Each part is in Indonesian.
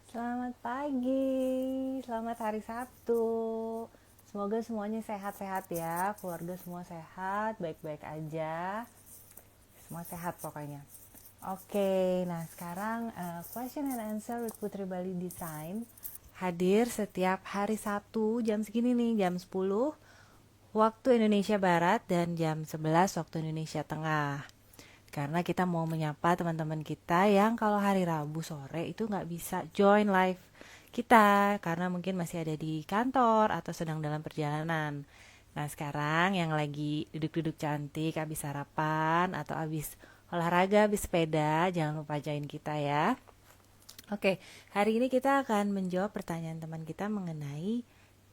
Selamat pagi, selamat hari Sabtu. Semoga semuanya sehat-sehat ya, keluarga semua sehat, baik-baik aja. Semua sehat pokoknya. Oke, nah sekarang question and answer with Putri Bali Design hadir setiap hari Sabtu jam segini nih, jam 10 waktu Indonesia Barat dan jam 11 waktu Indonesia Tengah. Karena kita mau menyapa teman-teman kita yang kalau hari Rabu sore itu nggak bisa join live kita karena mungkin masih ada di kantor atau sedang dalam perjalanan. Nah sekarang yang lagi duduk-duduk cantik habis sarapan atau habis olahraga, habis sepeda, jangan lupa join kita ya. Oke, hari ini kita akan menjawab pertanyaan teman kita mengenai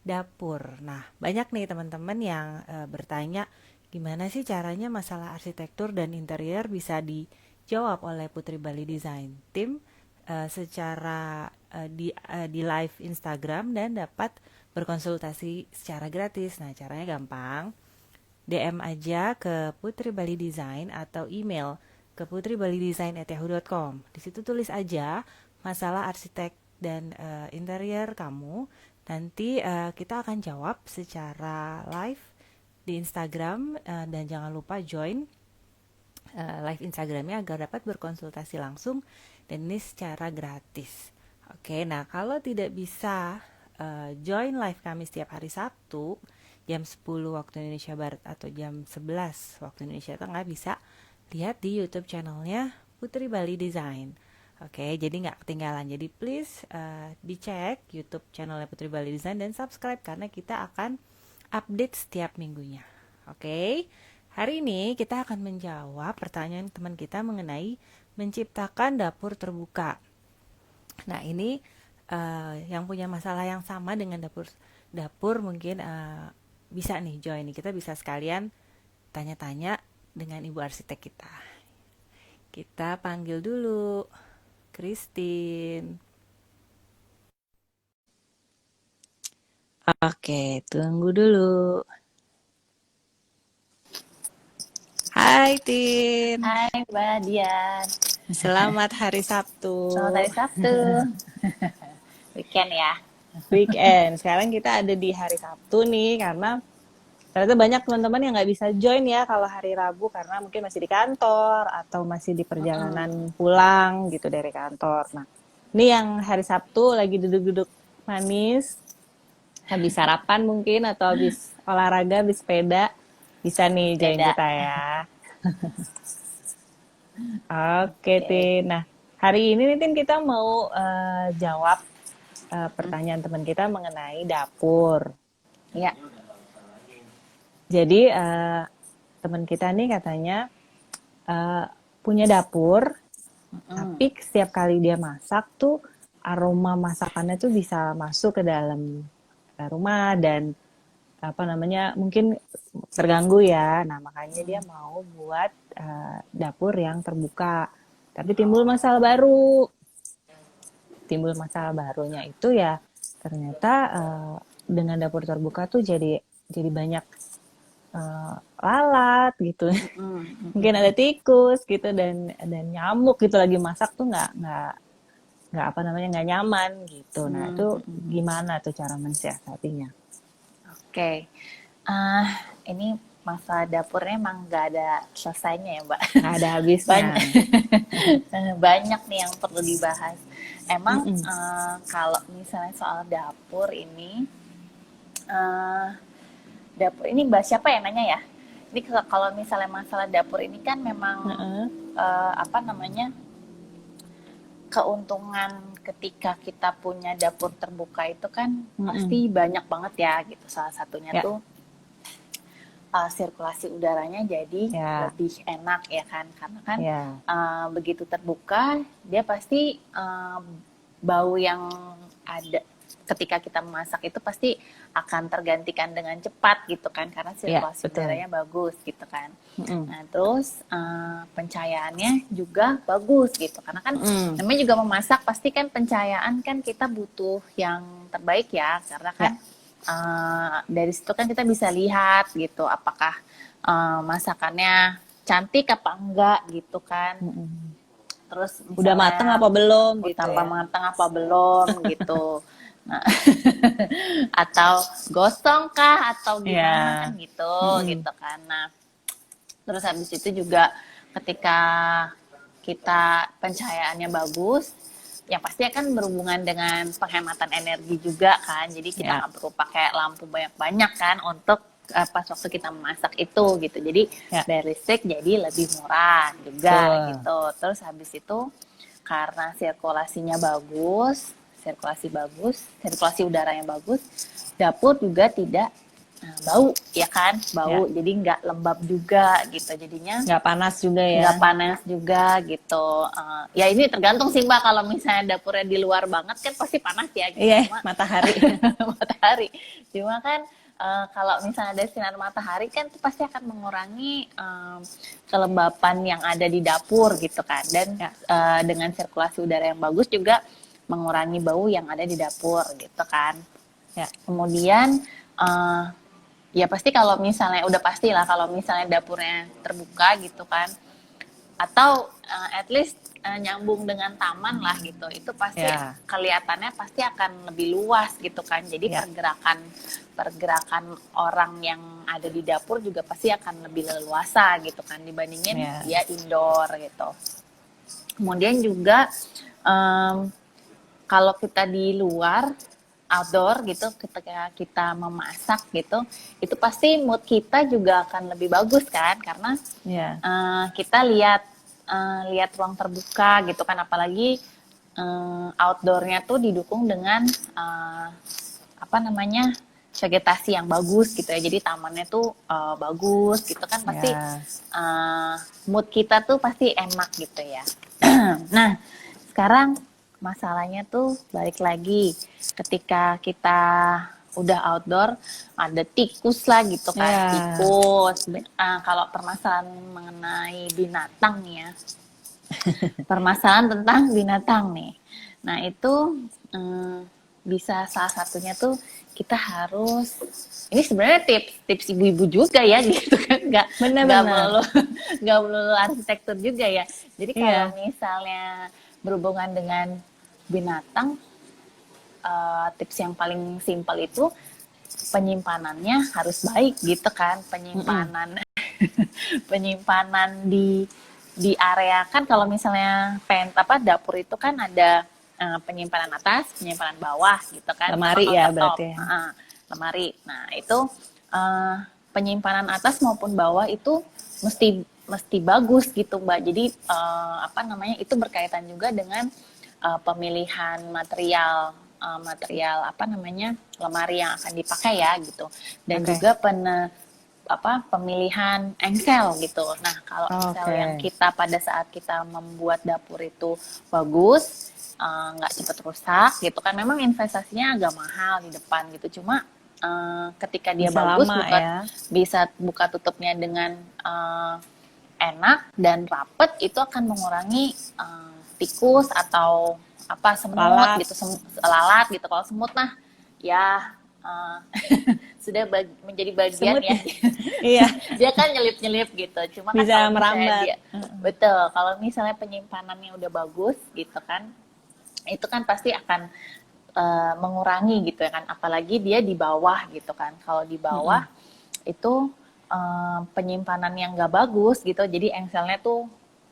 dapur. Nah, banyak nih teman-teman yang bertanya gimana sih caranya masalah arsitektur dan interior bisa dijawab oleh Putri Bali Design Team secara di live Instagram dan dapat berkonsultasi secara gratis. Nah, caranya gampang. DM aja ke Putri Bali Design atau email ke putribalidesign@yahoo.com. Di situ tulis aja masalah arsitek dan interior kamu. Nanti kita akan jawab secara live di Instagram dan jangan lupa join live Instagramnya agar dapat berkonsultasi langsung dan ini secara gratis. Oke, nah kalau tidak bisa join live kami setiap hari Sabtu jam 10 waktu Indonesia Barat atau jam 11 waktu Indonesia Tengah bisa lihat di YouTube channelnya Putri Bali Design. Oke, jadi nggak ketinggalan. Jadi please dicek YouTube channelnya Putri Bali Design dan subscribe karena kita akan update setiap minggunya. Oke, hari ini kita akan menjawab pertanyaan teman kita mengenai menciptakan dapur terbuka. Nah, ini yang punya masalah yang sama dengan dapur mungkin bisa nih join nih. Kita bisa sekalian tanya-tanya dengan ibu arsitek kita. Kita panggil dulu Christine. Oke, tunggu dulu. Hai Tin, Hai Mbak Dian, selamat hari Sabtu. selamat hari Sabtu, weekend ya. Weekend. Sekarang kita ada di hari Sabtu nih karena ternyata banyak teman-teman yang nggak bisa join ya kalau hari Rabu karena mungkin masih di kantor atau masih di Mm-mm. perjalanan pulang gitu dari kantor. Nah, ini yang hari Sabtu lagi duduk-duduk manis, habis sarapan mungkin atau habis olahraga, habis sepeda, bisa nih join Beda. kita ya. Oke, Oke. Tin. Nah, hari ini nih Tin kita mau jawab Mm. pertanyaan teman kita mengenai dapur. Ya. Jadi teman kita nih katanya eh, punya dapur, Mm-mm. tapi setiap kali dia masak tuh aroma masakannya tuh bisa masuk ke dalam rumah dan apa namanya mungkin terganggu ya. Nah makanya dia mau buat dapur yang terbuka. Tapi timbul masalah baru. Timbul masalah barunya itu ya ternyata dengan dapur terbuka tuh jadi banyak lalat gitu. Mm-mm. Mungkin Mm-mm. ada tikus gitu dan nyamuk gitu lagi masak tuh nggak apa namanya nggak nyaman gitu. Nah itu Mm-mm. gimana tuh cara mensiasatinya? Oke. Ah, ini masalah dapurnya emang nggak ada selesainya ya Mbak. Nggak ada habisnya. Banyak, banyak nih yang perlu dibahas. Emang Mm-mm. kalau misalnya soal dapur ini, eh, dapur ini Mbak siapa yang nanya ya? Ini kalau misalnya masalah dapur ini kan memang Heeh. apa namanya, keuntungan ketika kita punya dapur terbuka itu kan pasti Mm-mm. banyak banget ya gitu. Salah satunya Ya, tuh sirkulasi udaranya jadi ya, lebih enak ya kan, karena kan ya, begitu terbuka dia pasti bau yang ada ketika kita memasak itu pasti akan tergantikan dengan cepat gitu kan, karena ya, sirkulasi betul. udaranya bagus gitu kan. Mm-mm. Nah terus pencahayaannya juga bagus gitu, karena kan Mm-mm. namanya juga memasak pasti kan pencahayaan kan kita butuh yang terbaik ya, karena kan Ya, dari situ kan kita bisa lihat gitu apakah masakannya cantik apa enggak gitu kan. mm-mm. terus Udah mateng misalnya apa belum gitu tambah ya? matang apa belum gitu. Nah, atau gosong kah atau gimana kan Iya. gitu Mm-mm. gitu kan. Nah, terus habis itu juga ketika kita pencahayaannya bagus, ya pasti akan berhubungan dengan penghematan energi juga kan. Jadi kita Ya, nggak perlu pakai lampu banyak-banyak kan untuk pas waktu kita memasak itu gitu. Jadi ya, bayar listrik jadi lebih murah juga betul. gitu. Terus habis itu karena sirkulasinya bagus, sirkulasi udara yang bagus, dapur juga tidak bau ya kan, bau Ya, jadi nggak lembab juga gitu jadinya nggak panas juga ya. nggak panas juga gitu. Ya ini tergantung sih Mbak, kalau misalnya dapurnya di luar banget kan pasti panas ya gitu, Iya, cuma matahari. matahari, cuma kan kalau misalnya ada sinar matahari kan itu pasti akan mengurangi kelembapan yang ada di dapur gitu kan, dan Ya, dengan sirkulasi udara yang bagus juga mengurangi bau yang ada di dapur gitu kan. ya, Kemudian ya pasti kalau misalnya udah pasti lah kalau misalnya dapurnya terbuka gitu kan, atau at least nyambung dengan taman lah gitu, itu pasti ya, kelihatannya pasti akan lebih luas gitu kan, jadi ya, pergerakan orang yang ada di dapur juga pasti akan lebih leluasa gitu kan dibandingin ya. dia indoor gitu. Kemudian juga um, kalau kita di luar outdoor gitu ketika kita memasak gitu, itu pasti mood kita juga akan lebih bagus kan, karena Ya. kita lihat ruang terbuka gitu kan, apalagi outdoornya tuh didukung dengan apa namanya vegetasi yang bagus gitu ya, jadi tamannya tuh bagus gitu kan, pasti Ya, mood kita tuh pasti enak gitu ya. Nah, sekarang masalahnya tuh balik lagi ketika kita udah outdoor ada tikus lah gitu kan, ya, tikus. Kalau permasalahan mengenai binatang ya, permasalahan tentang binatang nih. Nah itu bisa salah satunya tuh kita harus, ini sebenarnya tips ibu-ibu juga ya gitu kan, nggak benar-benar. melulu nggak melulu arsitektur juga ya. Jadi kalau Iya, misalnya berhubungan dengan binatang, tips yang paling simpel itu penyimpanannya harus baik gitu kan, mm-mm. penyimpanan penyimpanan di area kan, kalau misalnya dapur itu kan ada penyimpanan atas, penyimpanan bawah gitu kan, sama Lemari ya countertop, berarti ya. lemari. Nah itu uh, penyimpanan atas maupun bawah itu mesti mesti bagus gitu Mbak. Jadi itu berkaitan juga dengan pemilihan material lemari yang akan dipakai ya gitu, dan Oke, juga pemilihan engsel gitu. Nah, kalau engsel yang oke. kita pada saat kita membuat dapur itu bagus, nggak cepet rusak gitu kan. Memang investasinya agak mahal di depan gitu. Cuma ketika dia Bisa bagus, lama ya. bisa buka tutupnya dengan enak dan rapet, itu akan mengurangi tikus atau semut Lalat. gitu, lalat gitu. Kalau semut nah ya sudah menjadi bagian Semut ya. ya. Iya, Dia kan nyelip-nyelip gitu. Cuma kan bisa kalau misalnya merambat. dia betul, kalau misalnya penyimpanannya udah bagus gitu kan, itu kan pasti akan mengurangi gitu ya kan. Apalagi dia di bawah gitu kan. Kalau di bawah Mm-mm. itu penyimpanan yang nggak bagus gitu, jadi engselnya tuh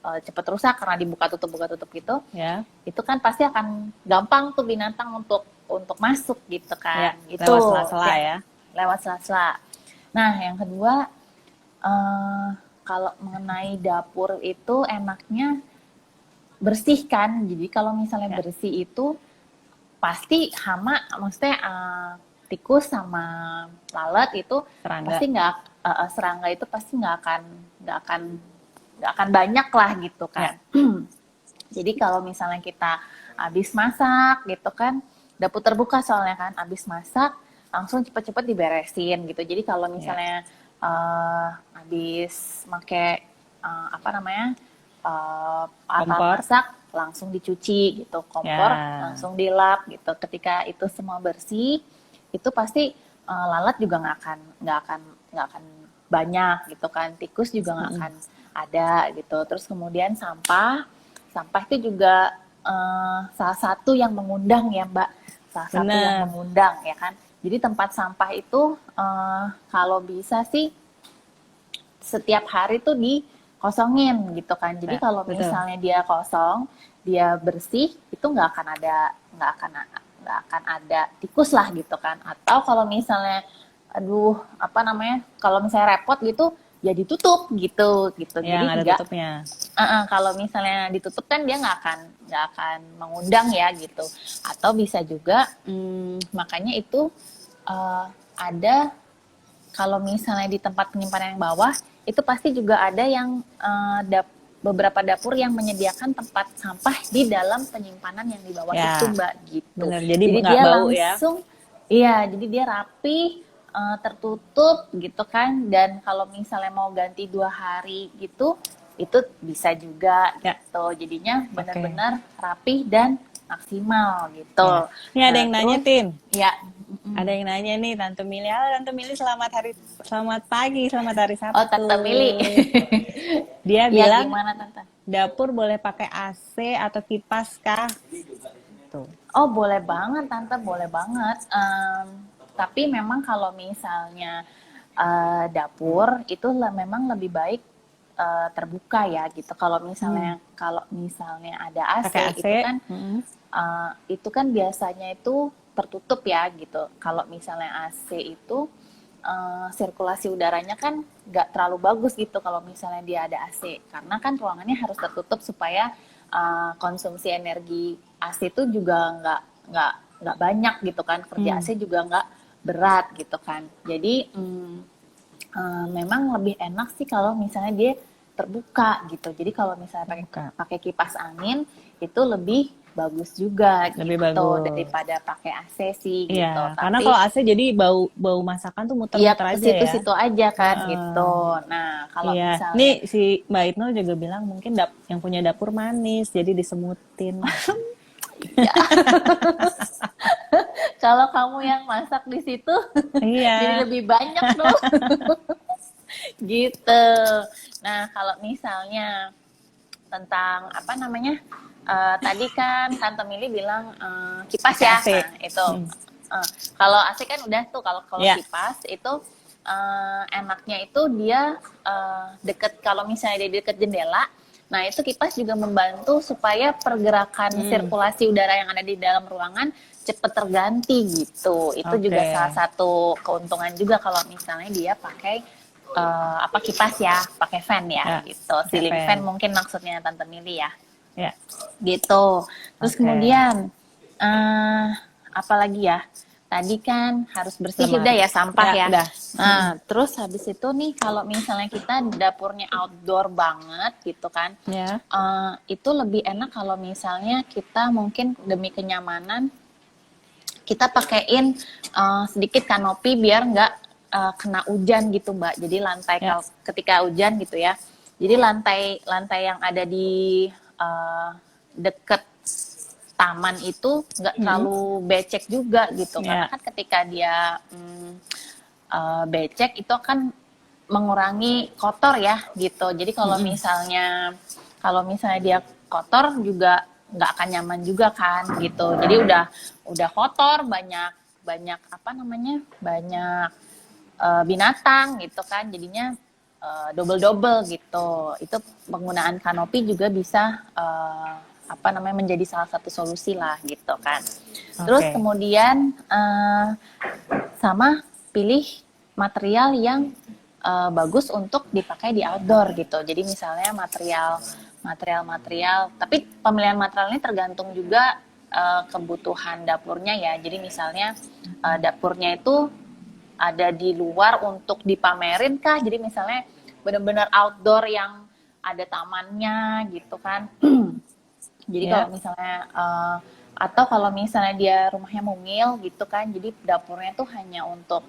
cepet rusak karena buka tutup gitu. Ya, Itu kan pasti akan gampang tuh binatang untuk masuk gitu ya, kan. Itu lewat sela-sela yang ya. lewat sela-sela. Nah, yang kedua, kalau mengenai dapur itu enaknya bersihkan. Jadi kalau misalnya Ya, bersih itu pasti hama, maksudnya tikus sama lalat itu serangga. pasti nggak, serangga itu pasti nggak akan nggak akan banyak lah gitu kan. Ya, Jadi kalau misalnya kita habis masak gitu kan, dapur terbuka soalnya kan, habis masak langsung cepet-cepet diberesin gitu. Jadi kalau ya. misalnya habis make alat Kompor. masak langsung dicuci gitu, kompor Ya, langsung dilap gitu. Ketika itu semua bersih, itu pasti lalat juga nggak akan banyak gitu kan, tikus juga nggak mm-mm. akan ada gitu. Terus kemudian sampah sampah itu juga salah satu yang mengundang ya Mbak, salah satu yang Benar. mengundang ya kan. Jadi tempat sampah itu kalau bisa sih setiap hari tuh dikosongin gitu kan. Jadi Ya, kalau betul. misalnya dia kosong, dia bersih, itu nggak akan ada tikus lah gitu kan. Atau kalau misalnya, aduh apa namanya, kalau misalnya repot gitu, ya ditutup gitu. Jadi Yang ada nggak, tutupnya. kalau misalnya ditutup kan dia nggak akan mengundang ya gitu. Atau bisa juga, makanya itu ada kalau misalnya di tempat penyimpanan yang bawah, itu pasti juga ada yang beberapa dapur yang menyediakan tempat sampah di dalam penyimpanan yang di bawah itu, Ya, Mbak, gitu. benar. Jadi Jadi nggak dia bau ya. langsung, iya, jadi dia rapi, tertutup gitu kan. Dan kalau misalnya mau ganti 2 hari gitu, itu bisa juga Ya, gitu. Jadinya oke. benar-benar rapi dan maksimal gitu. Ya. Ini ada Nah, yang nanya, terus Tin. ya, Ada yang nanya nih, Tante Mili. Halo Tante Mili, selamat pagi, selamat hari oh Sabtu. Tante Mili. Dia Ya bilang gimana Tante? dapur boleh pakai AC atau kipas kah? Tuh. Oh boleh banget Tante, boleh banget. Tapi memang kalau misalnya dapur itu memang lebih baik terbuka ya gitu. Kalau misalnya ada AC Pakai AC. itu kan biasanya itu tertutup ya gitu. Kalau misalnya AC itu sirkulasi udaranya kan nggak terlalu bagus gitu kalau misalnya dia ada AC, karena kan ruangannya harus tertutup supaya konsumsi energi AC itu juga nggak banyak gitu kan, kerja AC juga nggak berat gitu kan. Jadi memang lebih enak sih kalau misalnya dia terbuka gitu. Jadi kalau misalnya pakai Buka. pakai kipas angin itu lebih bagus juga Lebih gitu bagus. daripada pakai AC sih gitu. Iya, karena Tapi kalau AC jadi bau masakan tuh iya muter-muter ke aja ya. situ-situ aja kan Heeh. gitu. Nah, kalau Iya, nih misalnya si Mbak Itno juga bilang mungkin yang punya dapur manis, jadi disemutin. ya, kalau kamu yang masak di situ jadi Iya, lebih banyak dong gitu. Nah, kalau misalnya tentang apa namanya? Tadi kan Tante Mili bilang kipas pakai ya. AC. Nah, itu. Kalau AC kan udah tuh, kalau Ya, kipas itu enaknya itu dia deket, kalau misalnya dia deket jendela. Nah, itu kipas juga membantu supaya pergerakan sirkulasi udara yang ada di dalam ruangan cepet terganti gitu. Itu juga oke. salah satu keuntungan juga kalau misalnya dia pakai apa kipas ya, pakai fan ya Ya, gitu. pakai Ceiling fan. fan mungkin maksudnya Tante Mili ya. Ya, Gitu. Terus oke. kemudian apalagi ya? Tadi kan harus bersih udah Lemari. ya, sampah Ya, ya. udah. Nah, terus habis itu nih kalau misalnya kita dapurnya outdoor banget gitu kan, Ya. itu lebih enak kalau misalnya kita mungkin demi kenyamanan kita pakein sedikit kanopi biar nggak kena hujan gitu Mbak. Jadi lantai Ya. ketika hujan gitu ya. Jadi lantai yang ada di deket taman itu nggak terlalu becek juga gitu. Karena Ya. kan ketika dia becek itu akan mengurangi kotor ya gitu. Jadi kalau misalnya dia kotor juga nggak akan nyaman juga kan gitu. Jadi udah kotor, banyak banyak apa namanya, banyak binatang gitu kan. Jadinya double gitu. Itu penggunaan kanopi juga bisa apa namanya, menjadi salah satu solusi lah gitu kan. Terus Oke. kemudian sama pilih material yang bagus untuk dipakai di outdoor gitu. Jadi misalnya material, tapi pemilihan material ini tergantung juga kebutuhan dapurnya ya. Jadi misalnya dapurnya itu ada di luar untuk dipamerin kah? Jadi misalnya benar-benar outdoor yang ada tamannya gitu kan. Jadi kalau Ya. misalnya atau kalau misalnya dia rumahnya mungil gitu kan, jadi dapurnya tuh hanya untuk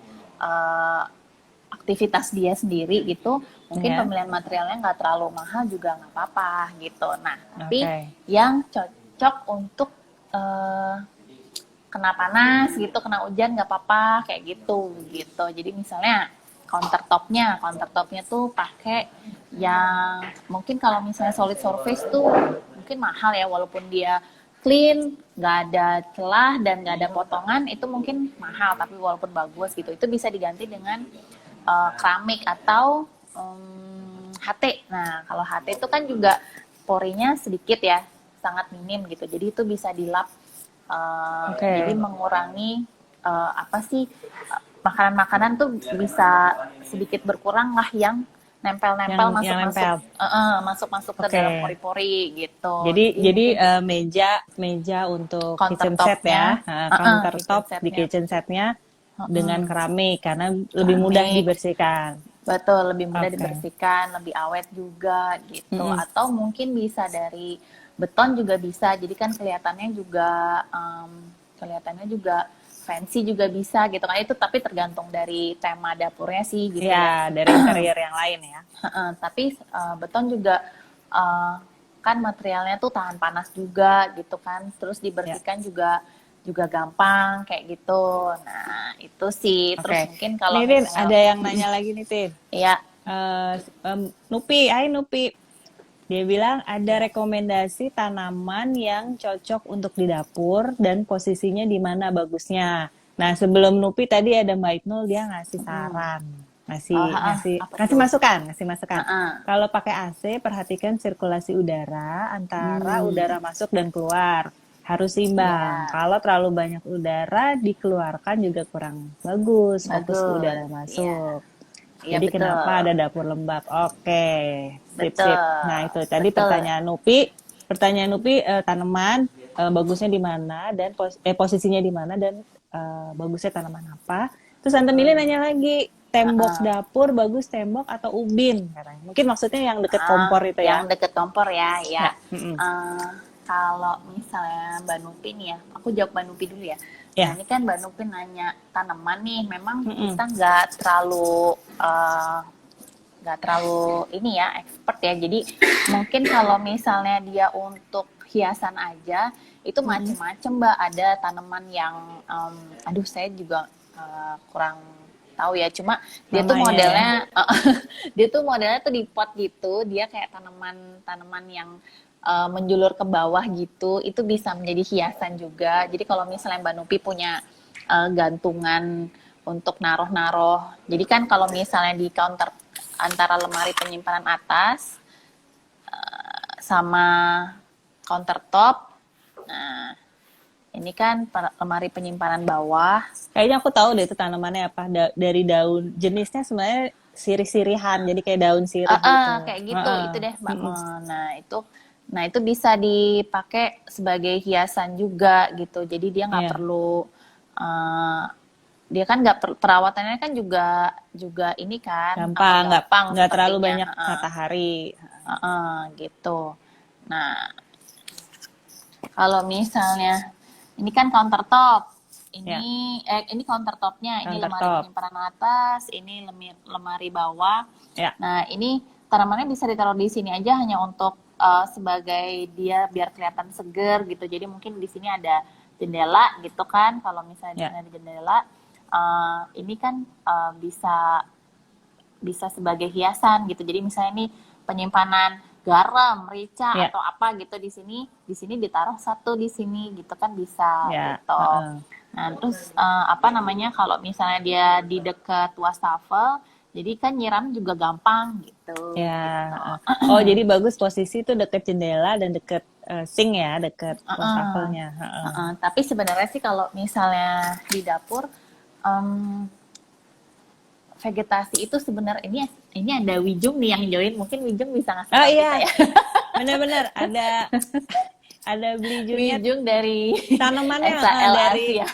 aktivitas dia sendiri gitu, mungkin Ya. pemilihan materialnya nggak terlalu mahal juga nggak apa-apa gitu. Nah, tapi Oke. yang cocok untuk kena panas gitu, kena hujan nggak apa-apa kayak gitu. Jadi misalnya countertopnya tuh pakai yang mungkin kalau misalnya solid surface tuh mungkin mahal ya, walaupun dia clean, nggak ada celah dan nggak ada potongan, itu mungkin mahal, tapi walaupun bagus gitu, itu bisa diganti dengan keramik atau HT. Nah, kalau HT itu kan juga porinya sedikit ya, sangat minim gitu, jadi itu bisa dilap, jadi mengurangi apa sih, makanan-makanan tuh bisa sedikit berkurang lah yang nempel-nempel masuk ke dalam pori-pori gitu. Jadi meja untuk kitchen set ya, countertop di kitchen setnya dengan keramik karena lebih mudah dibersihkan. Betul, lebih mudah dibersihkan, lebih awet juga gitu. Atau mungkin bisa dari beton juga bisa. Jadi kan kelihatannya juga fancy juga bisa gitu kan. Itu tapi tergantung dari tema dapurnya sih gitu ya. Dari interior yang lain ya. Tapi beton juga kan materialnya tuh tahan panas juga gitu kan. Terus dibersihkan juga gampang kayak gitu. Nah, itu sih. Terus mungkin kalau Tin, ada yang nanya lagi nih, Tin. Iya. Nupi, hai Nupi. Dia bilang ada rekomendasi tanaman yang cocok untuk di dapur dan posisinya di mana bagusnya. Nah, sebelum Nupi tadi ada Mbak Itnul, dia ngasih saran. Ngasih masukan. Kalau pakai AC, perhatikan sirkulasi udara antara udara masuk dan keluar. Harus imbang. Kalau terlalu banyak udara dikeluarkan juga kurang bagus. Fokus ke udara masuk. Jadi kenapa ada dapur lembab? Oke, sip. Nah itu tadi pertanyaan Nupi. Tanaman bagusnya di mana dan posisinya di mana dan bagusnya tanaman apa? Terus Tante Mili nanya lagi, tembok dapur bagus tembok atau ubin? Katanya. Mungkin maksudnya yang deket kompor itu ya? Yang deket kompor ya. Kalau misalnya Mbak Nupi nih ya, aku jawab Mbak Nupi dulu ya. Nah, ini kan Mbak Nupi nanya tanaman nih, memang kita nggak terlalu ini ya, expert ya. Jadi mungkin kalau misalnya dia untuk hiasan aja, itu macem-macem Mbak. Ada tanaman yang, saya juga kurang tahu ya. Cuma dia tuh modelnya, tuh di pot gitu. Dia kayak tanaman yang menjulur ke bawah gitu, itu bisa menjadi hiasan juga. Jadi kalau misalnya Mbak Nupi punya gantungan untuk naruh-naruh, jadi kan kalau misalnya di counter antara lemari penyimpanan atas sama countertop, nah ini kan lemari penyimpanan bawah. Kayaknya aku tahu deh itu tanamannya apa. Dari daun, jenisnya sebenarnya sirih-sirihan, jadi kayak daun sirih gitu. Kayak gitu, itu deh Mbak. Nah itu bisa dipakai sebagai hiasan juga gitu. Jadi dia nggak perlu, dia kan perawatannya kan juga ini kan gampang, nggak terlalu banyak matahari. Gitu. Nah kalau misalnya ini kan countertop, ini countertopnya, ini lemari penyimpanan atas, ini lemari bawah. Nah ini tanamannya bisa ditaruh di sini aja hanya untuk sebagai dia biar kelihatan seger gitu. Jadi mungkin di sini ada jendela gitu kan. Kalau misalnya di sini ada jendela, ini kan bisa sebagai hiasan gitu. Jadi misalnya ini penyimpanan garam, merica atau apa gitu di sini ditaruh satu di sini gitu kan bisa gitu. Nah terus kalau misalnya dia di dekat wastafel, jadi kan nyiram juga gampang gitu. Gitu. Oh jadi bagus posisi itu dekat jendela dan dekat sink ya, dekat wastafelnya. Tapi sebenarnya sih kalau misalnya di dapur, vegetasi itu sebenarnya ini ada Wijung nih yang join, mungkin Wijung bisa ngasih tahu kita ya. Benar-benar ada Wijung dari tanamannya dari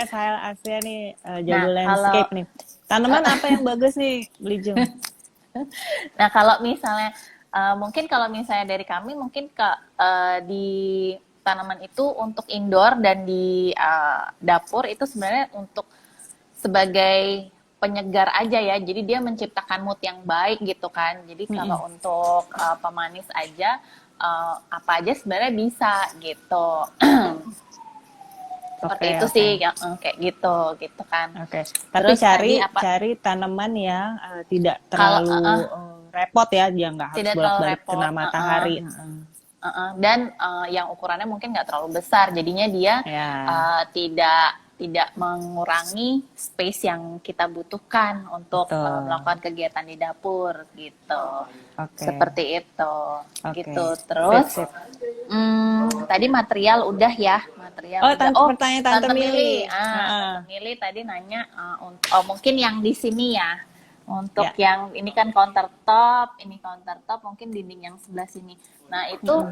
SHL Asia nih, jago landscape nih. Tanaman apa yang bagus nih, Wijung? Nah kalau misalnya mungkin kalau misalnya dari kami mungkin di tanaman itu untuk indoor dan di dapur itu sebenarnya untuk sebagai penyegar aja ya. Jadi dia menciptakan mood yang baik gitu kan. Jadi kalau untuk pemanis aja apa aja sebenarnya bisa gitu. Seperti itu sih kayak gitu kan. Tapi cari tanaman yang tidak terlalu repot ya, dia nggak harus bolak-balik kena matahari. Dan yang ukurannya mungkin nggak terlalu besar, jadinya dia Ya. tidak mengurangi space yang kita butuhkan untuk Betul. melakukan kegiatan di dapur gitu. Oke. Seperti itu, Oke. gitu. Terus Sip. tadi material udah ya, material Oh, udah. Oh, pertanyaan Tante Tante Mili. Mili, Tante Mili tadi nanya, mungkin yang di sini ya. Untuk Ya. yang ini kan countertop, mungkin dinding yang sebelah sini. Nah itu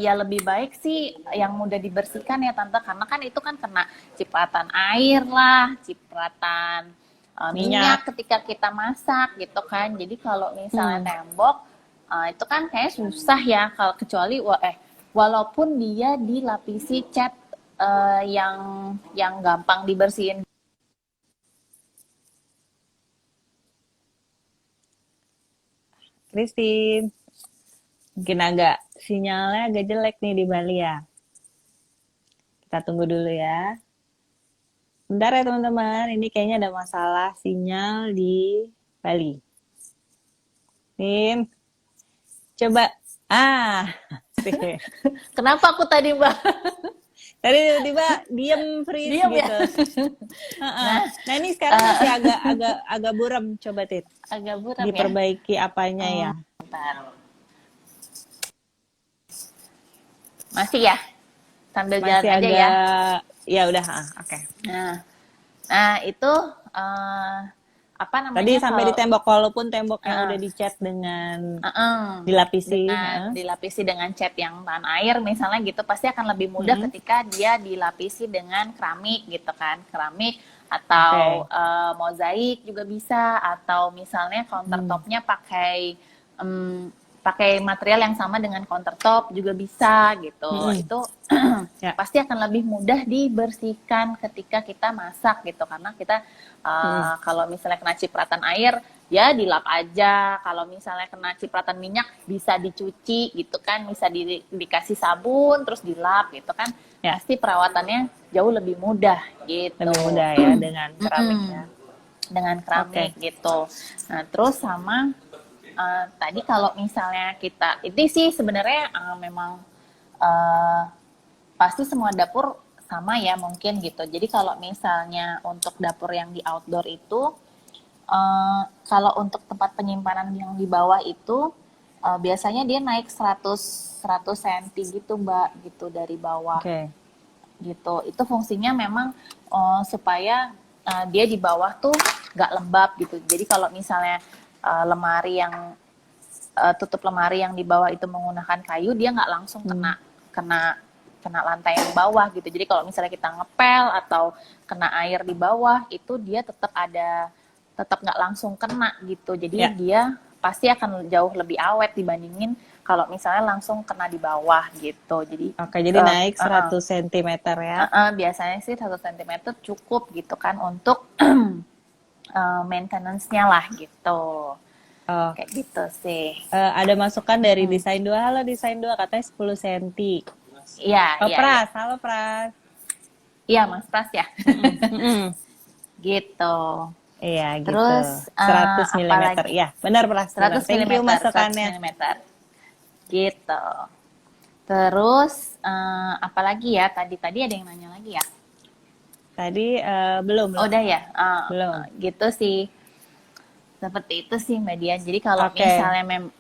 ya lebih baik sih yang mudah dibersihkan ya Tante, karena kan itu kan kena cipratan air lah, cipratan minyak ketika kita masak gitu kan. Jadi kalau misalnya tembok itu kan kayaknya susah ya, kalau kecuali walaupun dia dilapisi cat yang gampang dibersihin. Christine, mungkin sinyalnya agak jelek nih di Bali ya. Kita tunggu dulu ya. Bentar ya teman-teman, ini kayaknya ada masalah sinyal di Bali. Nin, coba. Kenapa aku tadi Mbak? Tadi tiba-tiba diem freeze Diem ya? gitu. Nah ini sekarang masih agak buram, coba Tit. Agak buram ya? Diperbaiki apanya ya? Bentar. Masih ya? Sambil jalan Masih aja agak, ya? ya udah, oke. Nah itu apa namanya? Tadi sampai di tembok, walaupun temboknya udah dicat dengan dilapisi, dilapisi dengan cat yang tahan air misalnya gitu, pasti akan lebih mudah ketika dia dilapisi dengan keramik gitu kan, keramik atau mozaik juga bisa, atau misalnya countertopnya pakai material yang sama dengan countertop juga bisa gitu. Itu pasti akan lebih mudah dibersihkan ketika kita masak gitu, karena kita kalau misalnya kena cipratan air ya dilap aja, kalau misalnya kena cipratan minyak bisa dicuci gitu kan, bisa dikasih sabun terus dilap gitu kan, pasti perawatannya jauh lebih mudah gitu. Lebih mudah ya dengan keramiknya. Dengan keramik gitu. Nah terus sama tadi kalau misalnya kita, ini sih sebenarnya memang pasti semua dapur sama ya mungkin gitu. Jadi kalau misalnya untuk dapur yang di outdoor itu, kalau untuk tempat penyimpanan yang di bawah itu biasanya dia naik 100 cm gitu Mbak, gitu dari bawah. Gitu. Itu fungsinya memang supaya dia di bawah tuh nggak lembab gitu. Jadi kalau misalnya lemari yang tutup lemari yang di bawah itu menggunakan kayu, dia nggak langsung kena lantai yang bawah gitu. Jadi kalau misalnya kita ngepel atau kena air di bawah, itu dia tetap nggak langsung kena gitu. Jadi dia pasti akan jauh lebih awet dibandingin kalau misalnya langsung kena di bawah gitu. Jadi jadi naik 100 cm ya. Biasanya sih 1 cm cukup gitu kan untuk maintenance-nya lah gitu. Kayak gitu sih. Ada masukan dari Desain 2. Halo Desain 2, katanya 10 cm. Iya. Pras, halo Pras. Iya Mas Pras ya. Gitu. Iya gitu. Terus 100 mm. Iya, benar Pras. 100 Thank you masukannya. 100 mm. Gitu. Terus apalagi ya? Tadi ada yang nanya lagi ya? Tadi belum. Udah ya? Belum. Gitu sih. Seperti itu sih Mbak Dian. Jadi kalau misalnya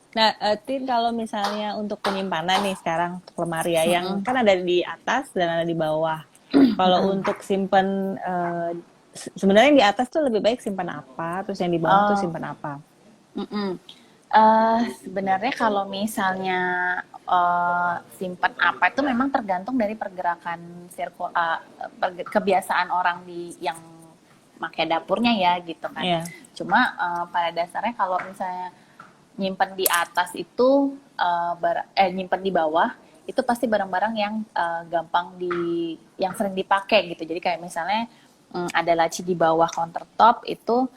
Nah, Tin, kalau misalnya untuk penyimpanan nih sekarang untuk lemari ya, yang kan ada di atas dan ada di bawah. Kalau untuk simpan, sebenarnya yang di atas tuh lebih baik simpan apa, terus yang di bawah tuh simpan apa? Sebenarnya kalau misalnya simpan apa itu memang tergantung dari pergerakan kebiasaan orang yang pakai dapurnya ya gitu kan. Cuma pada dasarnya kalau misalnya nyimpen di atas itu nyimpen di bawah itu pasti barang-barang yang yang sering dipakai gitu. Jadi kayak misalnya ada laci di bawah countertop itu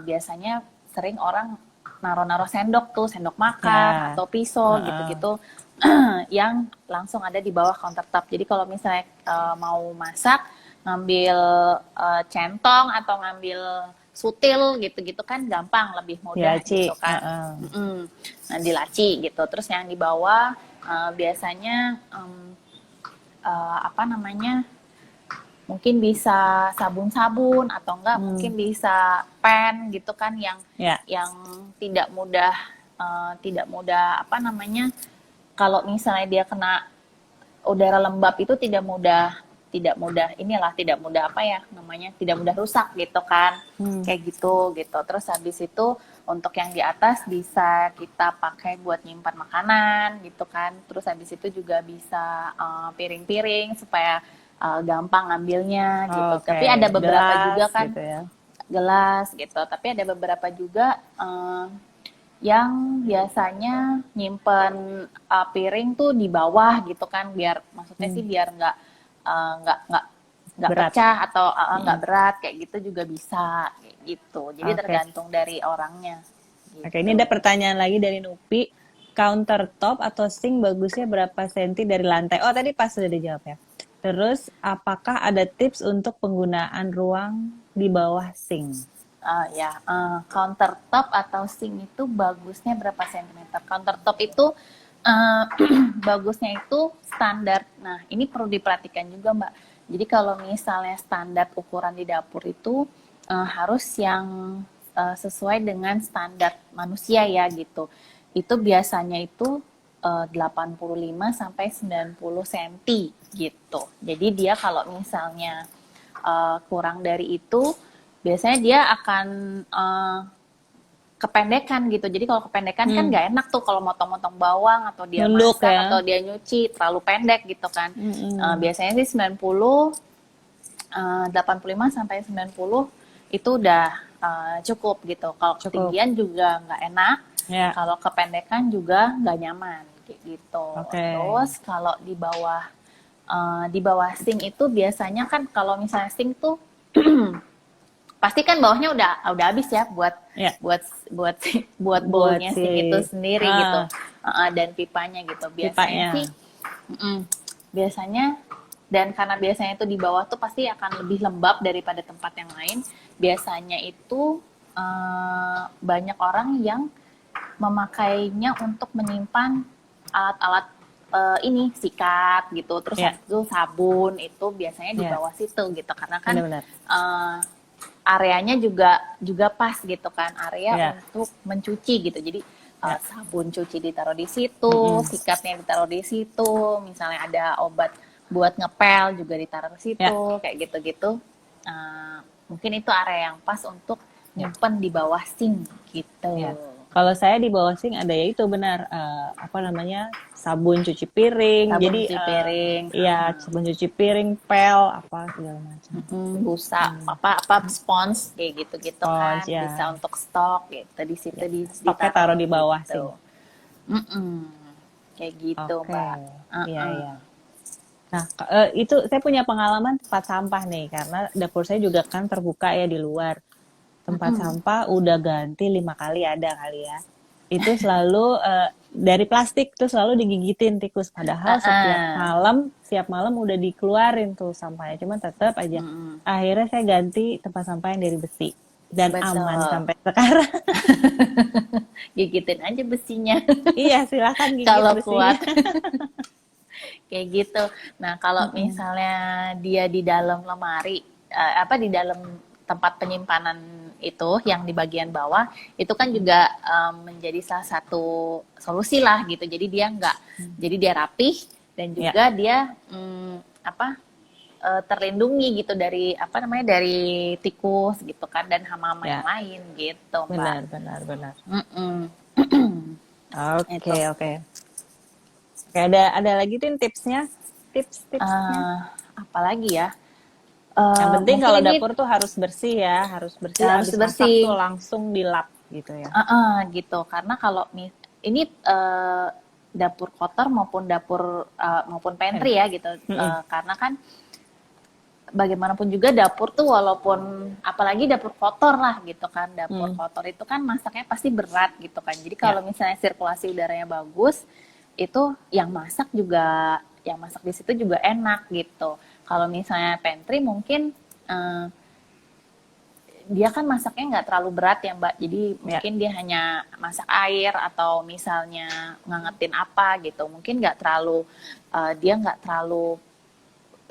biasanya sering orang naruh sendok makan atau pisau gitu-gitu yang langsung ada di bawah countertop. Jadi kalau misalnya mau masak ngambil centong atau ngambil sutil gitu-gitu kan gampang, lebih mudah Diaci. gitu kan. Nah, dilaci gitu. Terus yang di bawah biasanya apa namanya, mungkin bisa sabun-sabun atau enggak mungkin bisa pen gitu kan Ya. yang tidak mudah apa namanya, kalau misalnya dia kena udara lembab itu tidak mudah apa ya namanya, tidak mudah rusak gitu kan. Kayak gitu. Terus habis itu untuk yang di atas bisa kita pakai buat nyimpan makanan gitu kan. Terus habis itu juga bisa piring-piring supaya gampang ngambilnya gitu. Oke. Tapi ada beberapa Gelas juga kan gitu ya. gelas gitu. Tapi ada beberapa juga yang biasanya nyimpen piring tuh di bawah gitu kan, biar maksudnya sih biar nggak Berat. pecah atau nggak berat kayak gitu juga bisa kayak gitu. Jadi Oke. tergantung dari orangnya. Gitu. Oke, ini ada pertanyaan lagi dari Nupi. Countertop atau sink bagusnya berapa senti dari lantai? Oh, tadi pas sudah dijawab ya. Terus, apakah ada tips untuk penggunaan ruang di bawah sink? Countertop atau sink itu bagusnya berapa sentimeter? Countertop itu bagusnya itu standar. Nah, ini perlu diperhatikan juga, Mbak. Jadi kalau misalnya standar ukuran di dapur itu harus yang sesuai dengan standar manusia ya gitu. Itu biasanya itu 85 sampai 90 cm gitu. Jadi dia kalau misalnya kurang dari itu, biasanya dia akan kependekan gitu. Jadi kalau kependekan kan nggak enak tuh kalau motong-motong bawang atau dia Nunduk masak ya. atau dia nyuci terlalu pendek gitu kan. Biasanya sih 85 sampai 90 itu udah cukup gitu. Kalau ketinggian juga nggak enak. Ya. Kalau kependekan juga nggak nyaman gitu. Terus kalau di bawah sink itu biasanya kan kalau misalnya sink tuh pasti kan bawahnya udah habis ya buat bowlnya sink itu sendiri gitu, dan pipanya gitu biasanya sih biasanya. Dan karena biasanya itu di bawah tuh pasti akan lebih lembab daripada tempat yang lain, biasanya itu banyak orang yang memakainya untuk menyimpan alat-alat ini sikat gitu, terus itu sabun itu biasanya di bawah situ gitu, karena kan areanya juga pas gitu kan, area untuk mencuci gitu. Jadi sabun cuci ditaruh di situ, sikatnya ditaruh di situ, misalnya ada obat buat ngepel juga ditaruh di situ, kayak gitu-gitu. Mungkin itu area yang pas untuk nyimpen di bawah sink gitu. Kalau saya di bawah sink ada ya itu benar apa namanya, sabun cuci piring. Sabun jadi cuci piring. Sabun cuci piring, pel apa segala macam. Busa apa spons kayak gitu-gitu kan. Bisa untuk stok gitu di situ stoknya taruh di bawah gitu. Kayak gitu, Mbak. Iya. Nah, itu saya punya pengalaman tempat sampah nih, karena dapur saya juga kan terbuka ya di luar. Tempat sampah udah ganti 5 kali ada kali ya. Itu selalu dari plastik tuh selalu digigitin tikus. Padahal setiap malam udah dikeluarin tuh sampahnya. Cuman tetap aja. Akhirnya saya ganti tempat sampah yang dari besi. Dan aman sampai sekarang. Gigitin aja besinya. Iya, silakan gigit kalau besinya. Kuat. Kayak gitu. Nah, kalau misalnya dia di dalam lemari, di dalam tempat penyimpanan itu yang di bagian bawah, itu kan juga menjadi salah satu solusi lah gitu. Jadi dia rapih dan juga dia terlindungi gitu dari dari tikus gitu kan, dan hama-hama yang lain gitu, Mbak. Benar. Oke. Ada lagi tuh tipsnya? Tips-tipsnya. Apalagi ya? Yang penting kalau dapur tuh harus bersih ya, harus bersih. Harus masak tuh langsung dilap gitu ya. Gitu, karena kalau ini dapur kotor maupun pantry ya gitu, karena kan bagaimanapun juga dapur tuh walaupun apalagi dapur kotor lah gitu kan, dapur kotor itu kan masaknya pasti berat gitu kan. Jadi kalau misalnya sirkulasi udaranya bagus, itu yang masak di situ juga enak gitu. Kalau misalnya pantry mungkin dia kan masaknya nggak terlalu berat ya Mbak, jadi Ya. mungkin dia hanya masak air atau misalnya ngangetin apa gitu, mungkin nggak terlalu dia nggak terlalu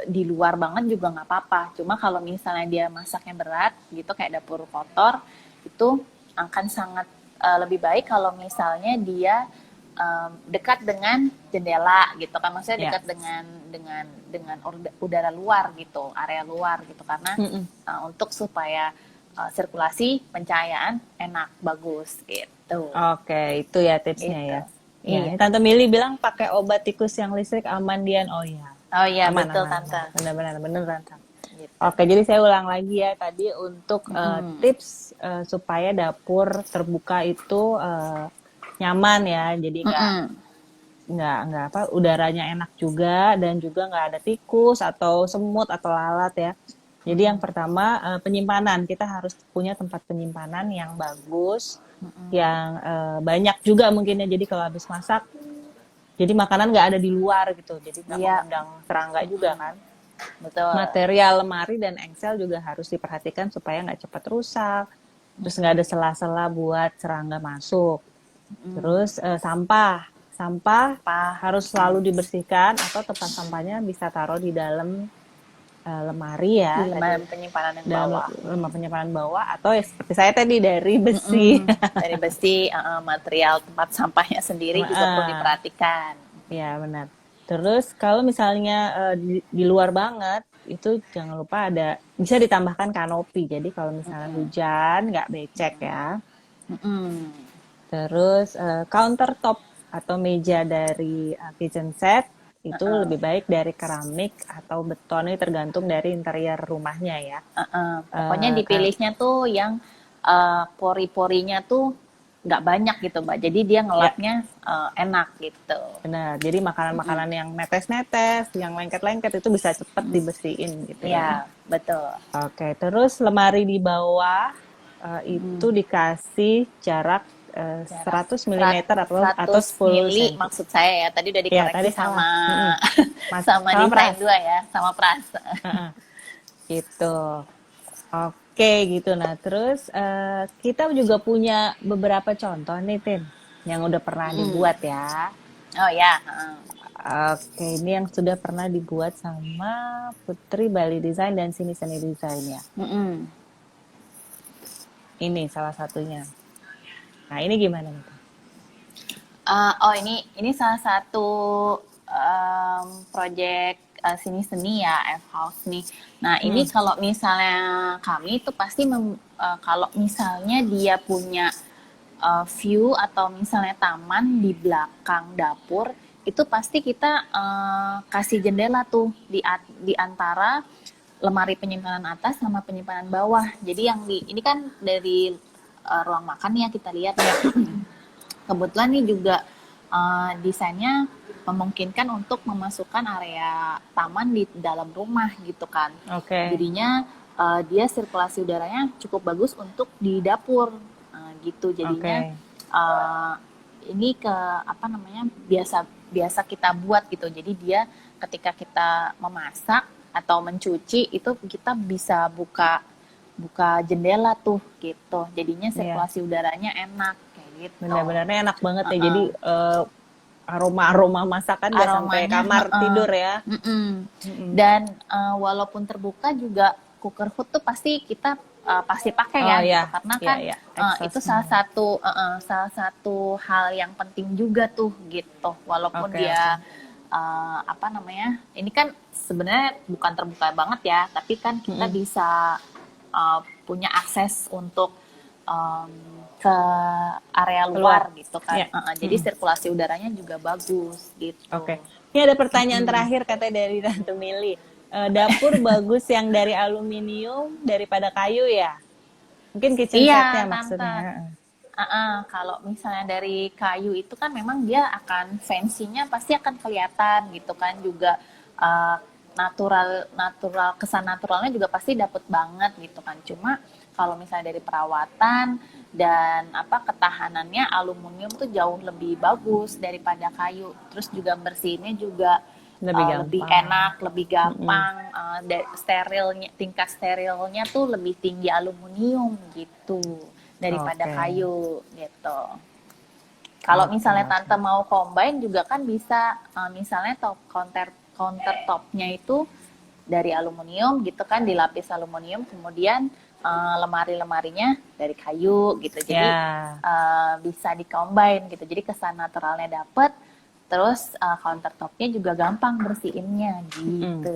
di luar banget juga nggak apa-apa. Cuma kalau misalnya dia masaknya berat gitu kayak dapur kotor, itu akan sangat lebih baik kalau misalnya dia dekat dengan jendela gitu kan, maksudnya Ya. dekat dengan udara luar gitu, area luar gitu, karena Mm-mm. untuk supaya sirkulasi pencahayaan enak bagus gitu. Oke, itu ya tipsnya Gitu. ya. Ya, Iya. ini Tante Mili bilang pakai obat tikus yang listrik aman Dian. Oh iya, Oh iya aman, betul aman, aman. Tante. Benar-benar, benar Tante. Gitu. Oke, jadi saya ulang lagi ya tadi untuk Mm-mm. tips supaya dapur terbuka itu nyaman ya. Jadi Mm-mm. nggak apa udaranya enak juga dan juga nggak ada tikus atau semut atau lalat ya. Jadi yang pertama penyimpanan, kita harus punya tempat penyimpanan yang bagus, yang banyak juga mungkin ya. Jadi kalau habis masak, jadi makanan nggak ada di luar gitu, jadi nggak Iya mengundang serangga juga kan. betul. Material lemari dan engsel juga harus diperhatikan supaya nggak cepat rusak, terus nggak ada sela-sela buat serangga masuk. Terus sampah Apa? harus selalu dibersihkan atau tempat sampahnya bisa taruh di dalam lemari Di ya, tadi lembaran penyimpanan yang dalam bawah. lemari penyimpanan bawah, atau ya seperti saya tadi dari besi. Dari besi, material tempat sampahnya sendiri juga perlu Ah, diperhatikan. ya benar. Terus kalau misalnya di luar banget, itu jangan lupa bisa ditambahkan kanopi. Jadi kalau misalnya hujan nggak becek ya. Mm-mm. Terus countertop atau meja dari kitchen set itu lebih baik dari keramik atau beton, ini tergantung dari interior rumahnya ya. Pokoknya Eh, ka- dipilihnya tuh yang pori-porinya tuh nggak banyak gitu Mbak. Jadi dia ya ngelapnya enak gitu. benar. Jadi makanan-makanan yang netes-netes, yang lengket-lengket itu bisa cepet dibersihin gitu ya. Iya, betul. Oke, terus lemari di bawah itu dikasih jarak Jarak 100 mm atau 100 10 mili cm. maksud saya ya. Tadi udah Ya, tadi dikoreksi salah. sama Mm-mm. Mas, sama sama desain Pras. 2 ya, sama Pras. Heeh, gitu. Oke, gitu. Nah, terus kita juga punya beberapa contoh nih, Tin, yang udah pernah dibuat ya. Oh ya, Oke, ini yang sudah pernah dibuat sama Putri Bali Design dan Sini Seni Design ya. mm-mm. Ini salah satunya. Nah, ini gimana nih? Oh ini salah satu project seni-seni ya, F House nih. Nah ini Hmm, kalau misalnya kami itu pasti kalau misalnya dia punya view atau misalnya taman di belakang dapur, itu pasti kita kasih jendela tuh di antara lemari penyimpanan atas sama penyimpanan bawah. Jadi yang ini kan dari ruang makan ya kita lihat ya. Kebetulan nih juga desainnya memungkinkan untuk memasukkan area taman di dalam rumah gitu kan. oke, Jadinya dia sirkulasi udaranya cukup bagus untuk di dapur gitu. Jadinya oke. uh, ini ke apa namanya biasa biasa kita buat gitu. Jadi dia ketika kita memasak atau mencuci itu kita bisa buka buka jendela tuh gitu. Jadinya Iya, sirkulasi udaranya enak kayak gitu. benar-benarnya enak banget ya. Jadi aroma-aroma masakan gak sampai Aromanya kamar tidur ya. Mm-mm. dan walaupun terbuka juga cooker hood tuh pasti kita pasti pakai Oh ya ya, gitu karena ya, kan ya, itu exhaustnya. salah satu hal yang penting juga tuh gitu walaupun Oke, oke. dia apa namanya ini kan sebenarnya bukan terbuka banget ya tapi kan kita Mm-mm. bisa punya akses untuk um, ke area Keluar. luar gitu kan. Ya. Jadi Mm-mm. sirkulasi udaranya juga bagus gitu. Oke. Ini ada pertanyaan terakhir katanya dari Tante Mili. Dapur bagus yang dari aluminium daripada kayu ya? Mungkin kitchen setnya Iya, maksudnya. Tante. Kalau misalnya dari kayu itu kan memang dia akan fancy-nya pasti akan kelihatan gitu kan juga uh, natural kesan naturalnya juga pasti dapet banget gitu kan. Cuma kalau misalnya dari perawatan dan apa ketahanannya aluminium tuh jauh lebih bagus daripada kayu. Terus juga bersihinnya juga Lebih lebih gampang. enak, lebih gampang, sterilnya, tingkat sterilnya tuh lebih tinggi aluminium gitu daripada Oke. kayu gitu. Kalau Oke, misalnya oke. tante mau combine juga kan bisa, misalnya countertopnya itu dari aluminium gitu kan, dilapis aluminium, kemudian lemari-lemarinya dari kayu gitu. Jadi Ya. bisa di-combine gitu. Jadi kesan naturalnya dapet, terus countertopnya juga gampang bersihinnya Mm. gitu.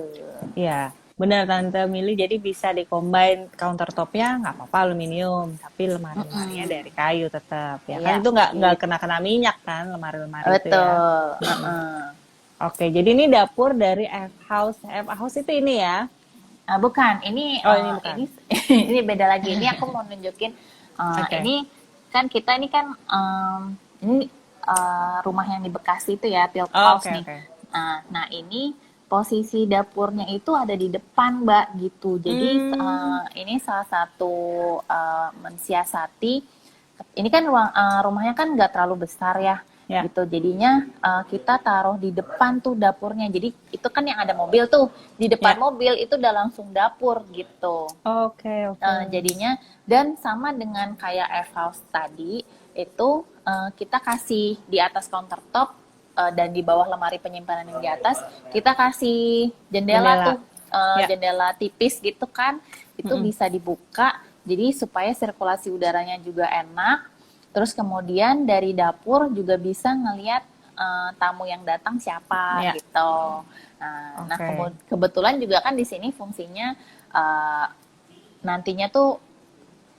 Ya, benar Tante Mili. Jadi bisa di-combine countertopnya nggak apa-apa aluminium, tapi lemari-lemarinya Mm-mm. dari kayu tetap. Ya kan Iya, itu nggak gitu. kena-kena minyak kan lemari-lemari itu ya. Betul. Mm-mm. Oke, jadi ini dapur dari F House. F House itu ini ya? Bukan, ini Oh ini ini bukan. ini beda lagi. Ini aku mau nunjukin Oke. ini kan kita ini kan ini rumah yang di Bekasi itu ya, Tilt Oh, House oke, nih. oke. Nah ini posisi dapurnya itu ada di depan, Mbak, gitu. Jadi Hmm, ini salah satu mensiasati. Ini kan rumahnya kan nggak terlalu besar ya, ya. gitu. Jadinya kita taruh di depan tuh dapurnya. Jadi itu kan yang ada mobil tuh di depan Ya. mobil itu udah langsung dapur gitu. Oke, oke. Jadinya dan sama dengan kayak F house tadi itu kita kasih di atas countertop dan di bawah lemari penyimpanan yang di atas kita kasih jendela Jendela. tuh, Ya. jendela tipis gitu kan, itu Mm-mm. bisa dibuka jadi supaya sirkulasi udaranya juga enak, terus kemudian dari dapur juga bisa ngelihat tamu yang datang siapa Ya. gitu. Nah, Oke. kebetulan juga kan di sini fungsinya uh, nantinya tuh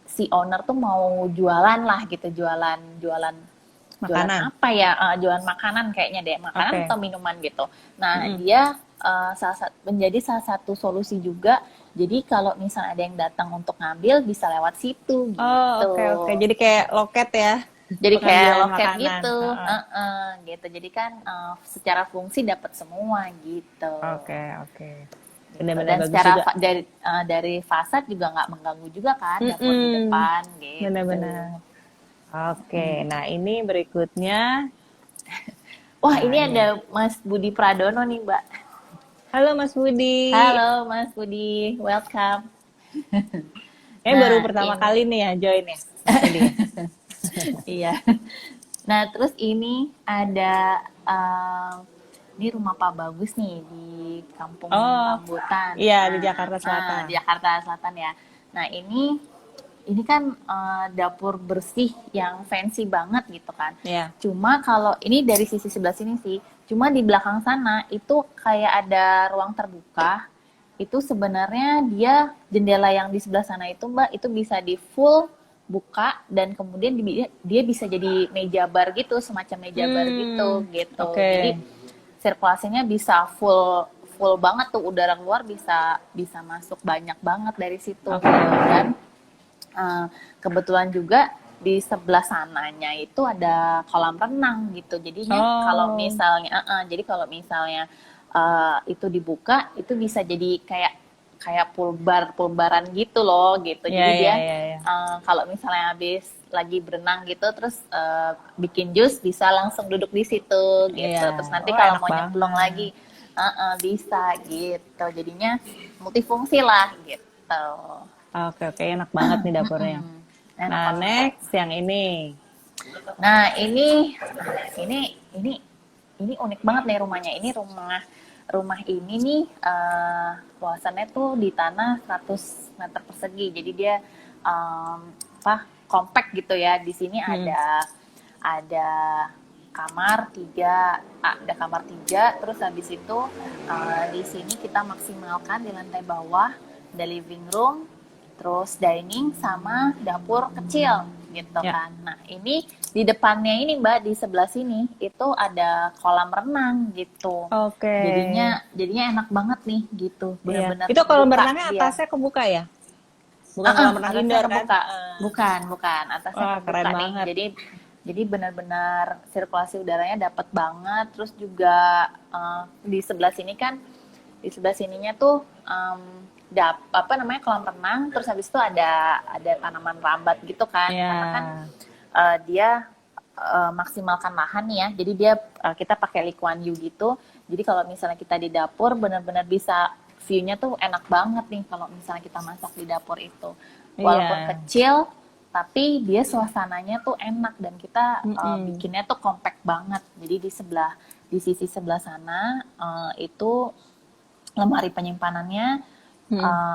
si owner tuh mau jualan lah gitu, jualan jualan jualan Makanan. apa ya, jualan makanan kayaknya deh, makanan Oke. atau minuman gitu. Nah Mm-mm. dia menjadi salah satu solusi juga, jadi kalau misalnya ada yang datang untuk ngambil bisa lewat situ Oh, gitu. oke, oke. Jadi kayak loket ya, Jadi kayak pengambilan loket makanan. gitu, Heeh. gitu. Jadi kan secara fungsi dapat semua gitu. Oke, oke. Gitu. Benar-benar Dan bagus secara juga. dari fasad juga nggak mengganggu juga kan dapur di Mm-mm. depan gitu. Benar-benar. Oke, Hmm. nah ini berikutnya. Wah, Nah ini ini. ada Mas Budi Pradono nih, Mbak. Halo Mas Budi. Halo Mas Budi, welcome. Kayaknya baru Nah, pertama ini kali nih ya join ya, Mas Budi ya. iya. Nah, terus ini ada ini rumah Pak Bagus nih di Kampung Oh, Rambutan. iya di Nah, Jakarta Selatan. di Jakarta Selatan ya. Nah, ini kan dapur bersih yang fancy banget gitu kan. Ya. Cuma kalau ini dari sisi sebelah sini sih, cuma di belakang sana itu kayak ada ruang terbuka. Itu sebenarnya dia jendela yang di sebelah sana itu, Mbak, itu bisa di full buka dan kemudian dia bisa jadi meja bar gitu, semacam meja bar gitu gitu. Oke. Jadi sirkulasinya bisa full full banget tuh, udara luar bisa bisa masuk banyak banget dari situ Oke. gitu. Dan kebetulan juga di sebelah sananya itu ada kolam renang gitu. Jadinya kalau Oh, misalnya jadi kalau misalnya itu dibuka itu bisa jadi kayak kayak pulbaran gitu loh gitu. ya Jadi ya dia ya ya. kalau misalnya habis lagi berenang gitu terus bikin jus bisa langsung duduk di situ Iya. gitu. Terus nanti Oh, kalau enak mau nyemplung banget. lagi bisa gitu. Jadinya multifungsi lah gitu. Oke, oke, enak banget nih dapurnya. Enak Nah, banget. next yang ini. Nah, ini ini ini unik banget nih rumahnya. Ini rumah rumah ini nih luasannya tuh di tanah 100 meter persegi. Jadi dia compact gitu ya. Di sini Hmm. ada kamar tiga, ada kamar tiga. Terus habis itu di sini kita maksimalkan di lantai bawah ada living room, terus dining sama dapur kecil gitu Ya. kan. Nah ini di depannya ini Mbak, di sebelah sini itu ada kolam renang gitu. Oke. Jadinya enak banget nih gitu, Iya. benar-benar Itu kolam kebuka berenangnya dia. atasnya kebuka ya? Bukan kolam renang Atasnya indoor kan? kebuka, bukan atasnya Wah, keren kebuka nih. banget. Jadi benar-benar sirkulasi udaranya dapat banget. Terus juga di sebelah sini kan, di sebelah sininya tuh apa namanya kolam renang. Terus habis itu ada tanaman rambat gitu kan, Iya. karena kan dia maksimalkan lahan ya. Jadi dia kita pakai Lee Kuan Yew gitu. Jadi kalau misalnya kita di dapur benar-benar bisa view-nya tuh enak banget nih kalau misalnya kita masak di dapur itu. Walaupun Iya. kecil tapi dia suasananya tuh enak dan kita bikinnya tuh compact banget. Jadi di sisi sebelah sana itu lemari penyimpanannya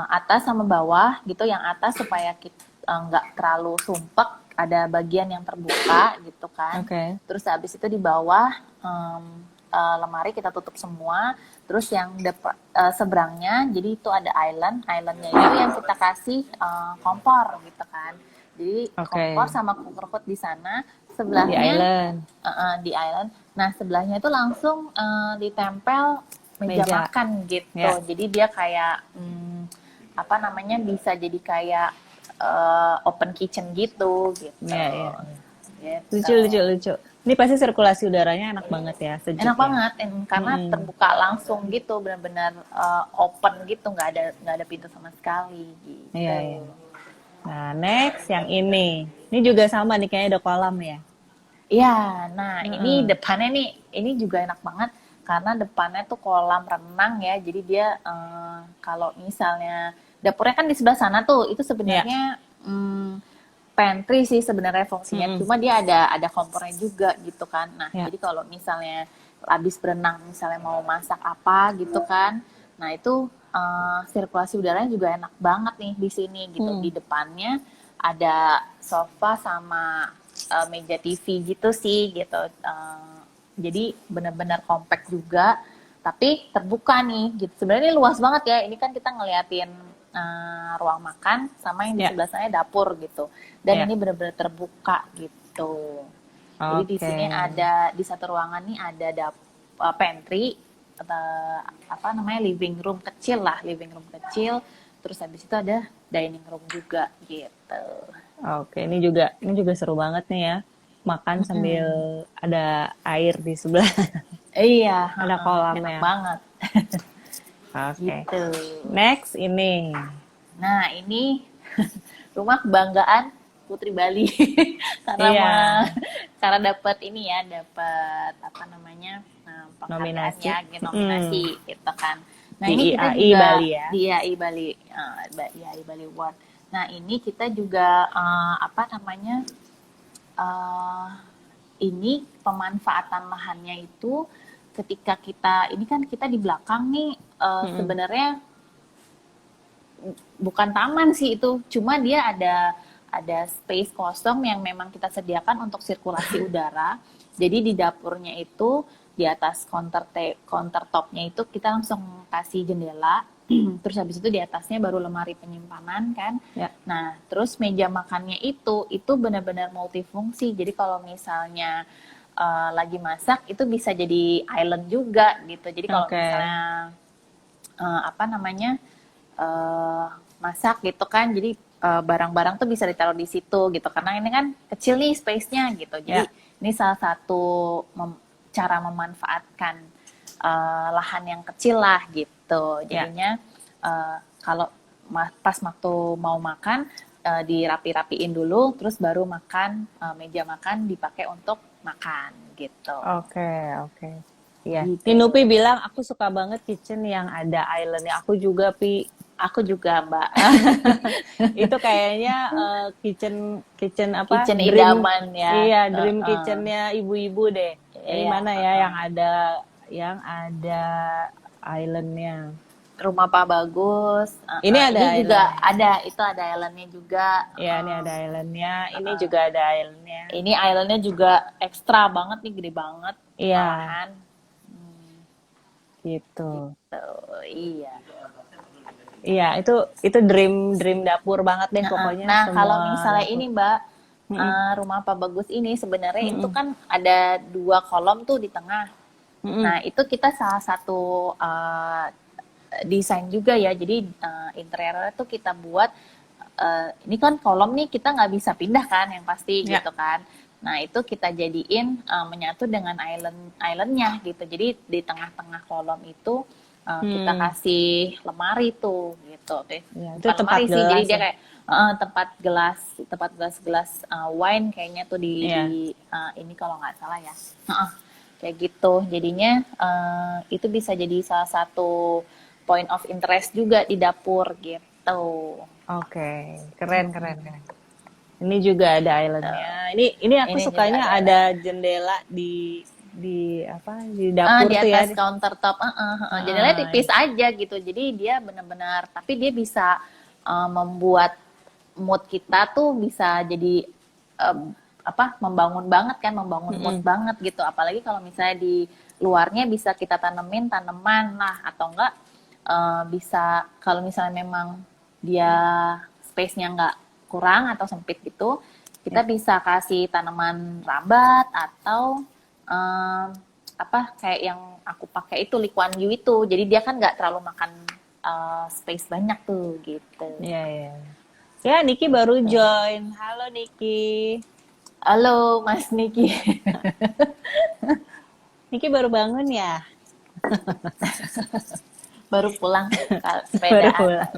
atas sama bawah gitu. Yang atas supaya kita nggak terlalu sumpek, ada bagian yang terbuka gitu kan. Oke. Terus habis itu di bawah lemari kita tutup semua. Terus yang seberangnya, jadi itu ada islandnya itu yang kita kasih kompor gitu kan. Jadi kompor sama cooker hood di sana, sebelahnya di island. Nah sebelahnya itu langsung ditempel meja makan gitu. Jadi dia kayak apa namanya, bisa jadi kayak open kitchen gitu. Gitu. Lucu. Ini pasti sirkulasi udaranya enak banget ya, sejuk. Enak banget, karena terbuka langsung gitu, benar-benar open gitu, nggak ada pintu sama sekali gitu. Iya. Nah, next yang ini juga sama nih, kayaknya ada kolam ya. Iya, nah ini depannya nih, ini juga enak banget karena depannya tuh kolam renang ya. Jadi dia kalau misalnya dapurnya kan di sebelah sana tuh, itu sebenarnya pantry sih sebenarnya fungsinya. Cuma dia ada kompornya juga gitu kan. Nah, jadi kalau misalnya habis berenang, misalnya mau masak apa gitu kan, nah itu sirkulasi udaranya juga enak banget nih di sini gitu. Di depannya ada sofa sama meja TV gitu sih gitu. Jadi benar-benar compact juga, tapi terbuka nih gitu. Sebenarnya luas banget ya. Ini kan kita ngeliatin ruang makan sama yang di sebelah sana dapur gitu. Dan ini benar-benar terbuka gitu. Jadi di sini ada, di satu ruangan nih ada pantry, apa namanya, living room kecil. Terus habis itu ada dining room juga gitu. Oke, ini juga seru banget nih ya. Makan sambil ada air di sebelah. Iya, ada kolamnya. Enak banget. Oke. Gitu. Next ini. Nah, ini rumah kebanggaan Putri Bali. karena dapat ini ya, dapat apa namanya? nominasi gitu kan. Nah, di ini kita IAI juga Bali ya. Di IAI Bali, IAI Bali Award. Nah, ini kita juga apa namanya? Ini pemanfaatan lahannya itu ketika ini kan kita di belakang nih sebenarnya bukan taman sih itu, cuma dia ada space kosong yang memang kita sediakan untuk sirkulasi udara. Jadi di dapurnya itu di atas countertopnya itu kita langsung kasih jendela. Terus habis itu di atasnya baru lemari penyimpanan kan. Nah, terus meja makannya itu benar-benar multifungsi. Jadi kalau misalnya lagi masak itu bisa jadi island juga gitu. Jadi kalau misalnya apa namanya masak gitu kan, jadi barang-barang tuh bisa ditaruh di situ gitu. Karena ini kan kecil nih space-nya gitu. Jadi ini salah satu cara memanfaatkan lahan yang kecil lah gitu. Jadinya kalau pas waktu mau makan dirapi-rapiin dulu, terus baru makan, meja makan dipakai untuk makan gitu. Oke. Iya. Gitu. Nupi bilang aku suka banget kitchen yang ada islandnya. Aku juga, Pi. Aku juga, Mbak. Itu kayaknya kitchen apa? Kitchen idaman ya. Iya, dream kitchennya ibu-ibu deh. Ini mana ya yang ada islandnya? Rumah Pak Bagus. Ini ada ini juga ada, itu ada islandnya juga. Iya, ini ada islandnya. Ini juga ada islandnya. Ini islandnya juga ekstra banget nih, gede banget. Iya. Gitu. Iya. Iya, itu dream dapur banget deh pokoknya. Nah, kalau misalnya dapur ini, Mbak, rumah Pak Bagus ini sebenarnya itu kan ada 2 kolom tuh di tengah. Nah, itu kita salah satu desain juga ya. Jadi interiornya tuh kita buat ini kan kolom nih kita nggak bisa pindah kan, yang pasti gitu kan. Nah, itu kita jadiin menyatu dengan islandnya gitu. Jadi di tengah-tengah kolom itu Kita Hmm. kasih lemari tuh gitu. Ya, itu Bukan tempat lemari sih, jadi gelas dia ya. kayak tempat gelas-gelas wine kayaknya tuh di Iya. ini kalau nggak salah ya. Kayak gitu. Jadinya itu bisa jadi salah satu point of interest juga di dapur gitu. Oke, keren keren keren. Ini juga ada islandnya. Ini aku Ini juga sukanya ada ada island. jendela di apa di dapur Di tuh ya. atas countertop, jendelanya Heeh. tipis aja gitu. Jadi dia benar-benar, tapi dia bisa membuat mood kita tuh bisa jadi em, membangun banget kan, membangun mood Mm-mm. banget gitu. Apalagi kalau misalnya di luarnya bisa kita tanemin tanaman lah, atau enggak bisa kalau misalnya memang dia space-nya nggak kurang atau sempit gitu, kita Ya. bisa kasih tanaman rambat atau em, kayak yang aku pakai itu Lee Kuan Yew itu. Jadi dia kan nggak terlalu makan space banyak tuh gitu. Iya, iya. Ya, Niki baru join. Halo Niki. Halo Mas Niki. Niki baru bangun ya? Baru pulang Baru sepedaan. pulang.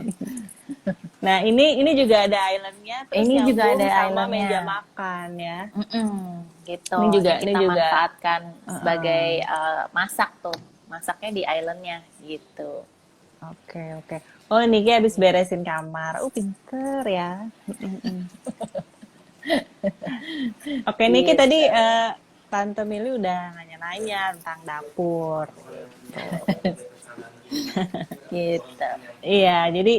Nah, ini juga ada islandnya, terus Ini juga ada nyambung sama meja islandnya. makan ya. Gitu. Ini juga, Ini ini kita juga. manfaatkan sebagai Heeh. masak tuh. Masaknya di islandnya gitu. Oke, oke. Oh, Niki habis beresin kamar. Oh, pinter ya. Mm-mm. Oke, Niki tadi Gitu. Tante Mili udah nanya-nanya tentang dapur. Gitu. Iya, jadi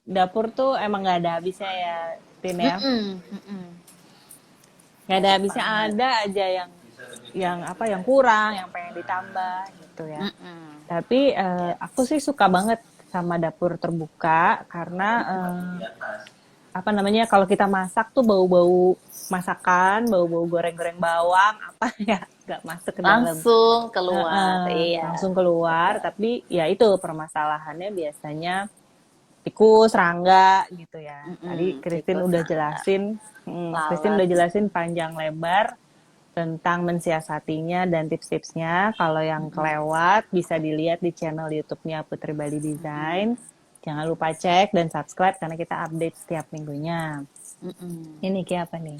dapur tuh emang nggak ada habisnya ya, Tin ya. Mm-mm, mm-mm. Nggak ada habisnya, Banget. ada aja yang apa yang kurang, yang pengen ditambah gitu ya. Mm-mm. Tapi aku sih suka banget sama dapur terbuka karena apa namanya kalau kita masak tuh bau-bau masakan, bau-bau goreng-goreng bawang apa ya nggak masuk ke dalam. Langsung keluar, Heeh, iya. langsung keluar. Tapi ya itu permasalahannya biasanya tikus, serangga gitu ya. Tadi Christine Tikus udah serangga, jelasin, Christine lalat. udah jelasin panjang lebar tentang mensiasatinya dan tips-tipsnya. Kalau yang kelewat bisa dilihat di channel YouTube-nya Putri Bali Design. Jangan lupa cek dan subscribe karena kita update setiap minggunya. Mm-mm. Ini kayak apa nih?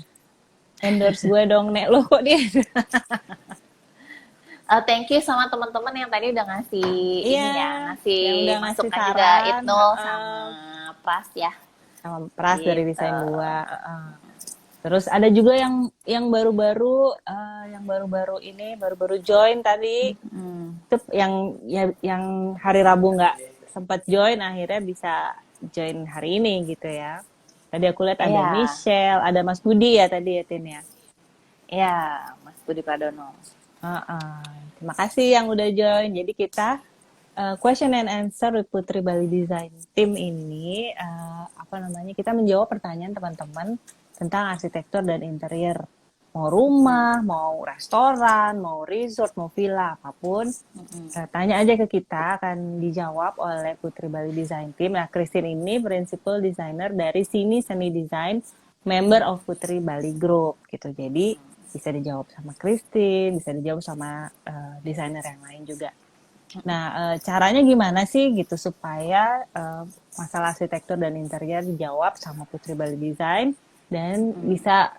Endorse gue dong, Nek. Lo kok dia? Thank you sama teman-teman yang tadi udah ngasih Iya, ini ya, yang ngasih udah ngasih masukan juga saran. Itnul sama Pras ya, Sama Pras dari gitu. Desain 2. Terus ada juga yang baru-baru ini baru-baru join tadi. Mm. Itu yang hari Rabu nggak sempat join akhirnya bisa join hari ini gitu ya. Tadi aku lihat ada Iya, Michelle, ada Mas Budi ya tadi ya Tin ya. iya, Mas Budi Pradono. Heeh. Terima kasih yang udah join. Jadi kita question and answer with Putri Bali Design Team ini apa namanya kita menjawab pertanyaan teman-teman tentang arsitektur dan interior. Mau rumah, mau restoran, mau resort, mau villa, apapun. Tanya aja ke kita, akan dijawab oleh Putri Bali Design Team. Nah, Christine ini principal designer dari Sini Seni Design, member of Putri Bali Group gitu. Jadi bisa dijawab sama Christine, bisa dijawab sama desainer yang lain juga. Nah, caranya gimana sih gitu supaya masalah arsitektur dan interior dijawab sama Putri Bali Design dan bisa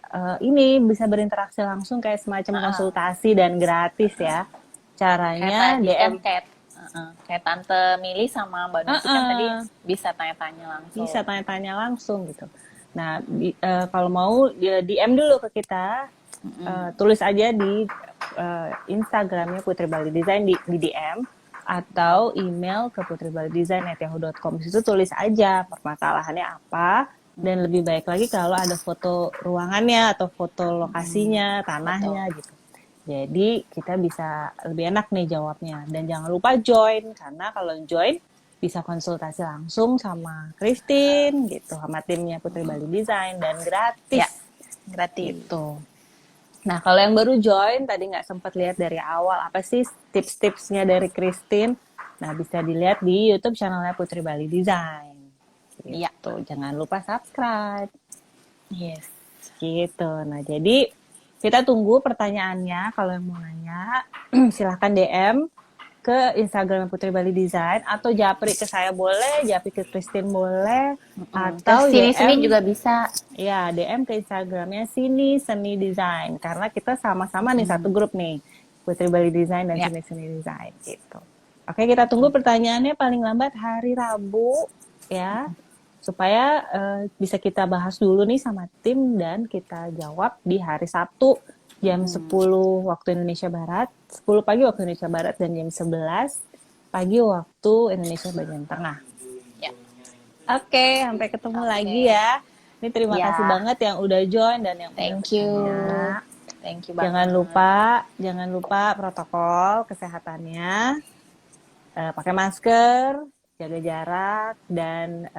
berinteraksi langsung kayak semacam konsultasi dan gratis ya. Kayak Caranya tadi kan DM. kayak Tante Mili sama Mbak Nusi kan tadi uh, bisa tanya-tanya Bisa langsung. tanya-tanya langsung gitu. Nah, kalau mau DM dulu ke kita, tulis aja di Instagramnya Putri Bali Design di DM atau email ke putribalidesign@yahoo.com. Di situ tulis aja permasalahannya apa dan lebih baik lagi kalau ada foto ruangannya atau foto lokasinya, Betul. tanahnya gitu. Jadi kita bisa lebih enak nih jawabnya. Dan jangan lupa join karena kalau join bisa konsultasi langsung sama Christine gitu, sama timnya Putri Bali Design dan Ya, gratis gratis. gitu. Nah, kalau yang baru join, tadi nggak sempat lihat dari awal, apa sih tips-tipsnya dari Christine? Nah, bisa dilihat di YouTube channelnya Putri Bali Design. Iya. Gitu. Jangan lupa subscribe. Yes. Gitu. Nah, jadi kita tunggu pertanyaannya. Kalau yang mau nanya, silahkan DM ke Instagram Putri Bali Design, atau japri ke saya boleh, japri ke Christine boleh, atau Terus sini-sini DM, juga bisa. ya DM ke Instagramnya Sini Seni Design, karena kita sama-sama nih satu grup nih, Putri Bali Design dan Ya. Sini Seni Design gitu. Oke, kita tunggu pertanyaannya paling lambat hari Rabu ya, supaya bisa kita bahas dulu nih sama tim dan kita jawab di hari Sabtu jam 10 waktu Indonesia Barat, 10 pagi waktu Indonesia Barat, dan jam 11 pagi waktu Indonesia bagian tengah. Ya. Oke, sampai ketemu Oke. lagi ya. Ini terima Ya. kasih banget yang udah join dan yang udah Thank you. bertanya. Thank you Jangan banget. lupa protokol kesehatannya. Pakai masker, jaga jarak, dan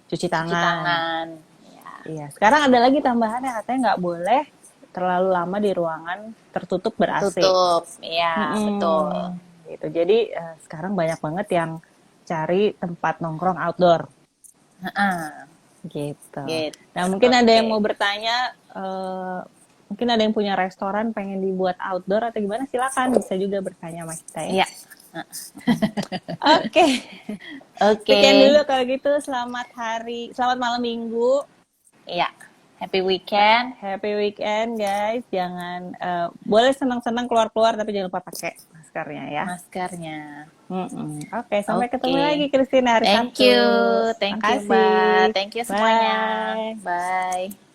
cuci Cuci tangan. tangan. Ya. Iya, sekarang ada lagi tambahannya, katanya nggak boleh terlalu lama di ruangan tertutup ber-AC. Tutup. Iya, betul. Gitu. Jadi sekarang banyak banget yang cari tempat nongkrong outdoor. Heeh. Gitu. Gitu. Nah, mungkin ada yang Oke. mau bertanya, mungkin ada yang punya restoran pengen dibuat outdoor atau gimana, silakan bisa juga bertanya sama kita ya. Iya. Oke. Oke. Sekian dulu kalau gitu. Selamat malam minggu. Iya. Happy weekend. Happy weekend guys. Jangan boleh senang-senang keluar-keluar tapi jangan lupa pakai maskernya ya. Maskernya. Oke, sampai Oke. ketemu lagi Christine hari Thank Sabtu. you. Thank you, Makasih. Mbak. Thank you semuanya. Bye. Bye.